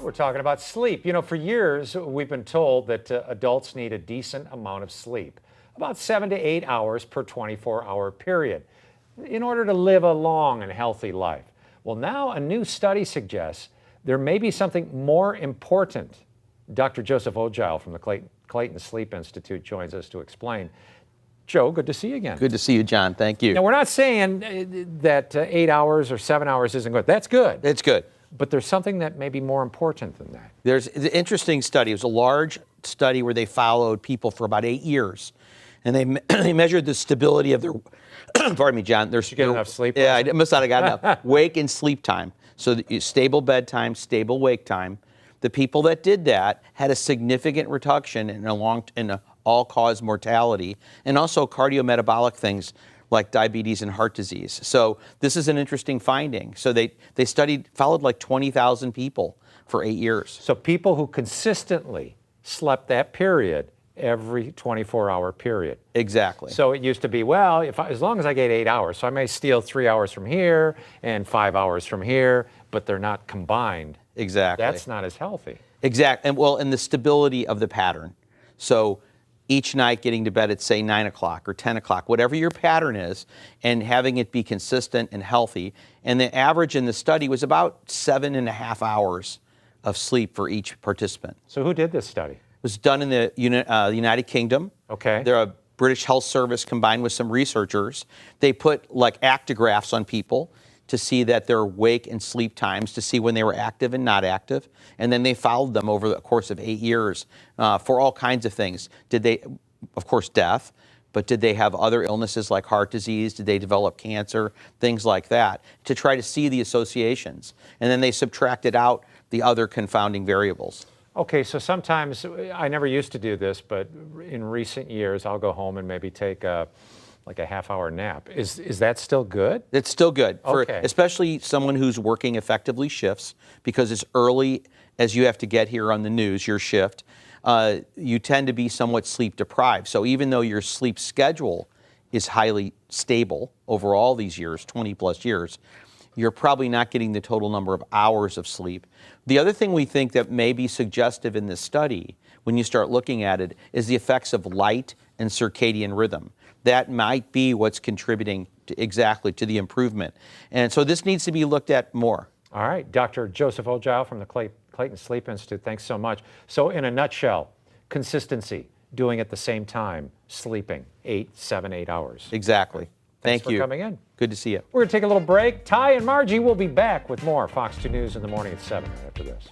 We're talking about sleep. You know, for years, we've been told that adults need a decent amount of sleep, about 7 to 8 hours per 24-hour period, in order to live a long and healthy life. Well, now a new study suggests there may be something more important. Dr. Joseph Ogile from the Clayton Sleep Institute joins us to explain. Joe, good to see you again. Good to see you, John. Thank you. Now, we're not saying that 8 hours or 7 hours isn't good. That's good. It's good. But there's something that may be more important than that. There's an interesting study. It was a large study where they followed people for about 8 years. And they measured the stability of their, pardon me, John. Did you get enough sleep? Yeah, I must not have got enough. Wake and sleep time. So stable bedtime, stable wake time. The people that did that had a significant reduction in all-cause mortality and also cardiometabolic things like diabetes and heart disease. So this is an interesting finding. So they followed like 20,000 people for 8 years. So people who consistently slept that period every 24-hour period. Exactly. So it used to be, well, as long as I get 8 hours, so I may steal 3 hours from here and 5 hours from here, but they're not combined. Exactly. That's not as healthy. Exactly. And the stability of the pattern. So each night getting to bed at, say, 9 o'clock or 10 o'clock, whatever your pattern is, and having it be consistent and healthy. And the average in the study was about 7.5 hours of sleep for each participant. So who did this study? It was done in the United Kingdom. Okay. They're a British Health Service combined with some researchers. They put like actigraphs on people to see that their wake and sleep times, to see when they were active and not active. And then they followed them over the course of 8 years for all kinds of things. Did they, of course, death, but did they have other illnesses like heart disease? Did they develop cancer? Things like that, to try to see the associations. And then they subtracted out the other confounding variables. Okay, so sometimes, I never used to do this, but in recent years, I'll go home and maybe take like a half-hour nap. Is that still good? It's still good, Okay. Especially someone who's working effectively shifts, because as early as you have to get here on the news, your shift, you tend to be somewhat sleep deprived. So even though your sleep schedule is highly stable over all these years, 20 plus years, you're probably not getting the total number of hours of sleep. The other thing we think that may be suggestive in this study, when you start looking at it, is the effects of light and circadian rhythm. That might be what's contributing exactly to the improvement. And so this needs to be looked at more. All right, Dr. Joseph Ogile from the Clayton Sleep Institute, thanks so much. So in a nutshell, consistency, doing at the same time, sleeping 7, 8 hours. Exactly. Thanks Thank you for coming in. Good to see you. We're going to take a little break. Ty and Margie will be back with more Fox 2 News in the morning at 7 right after this.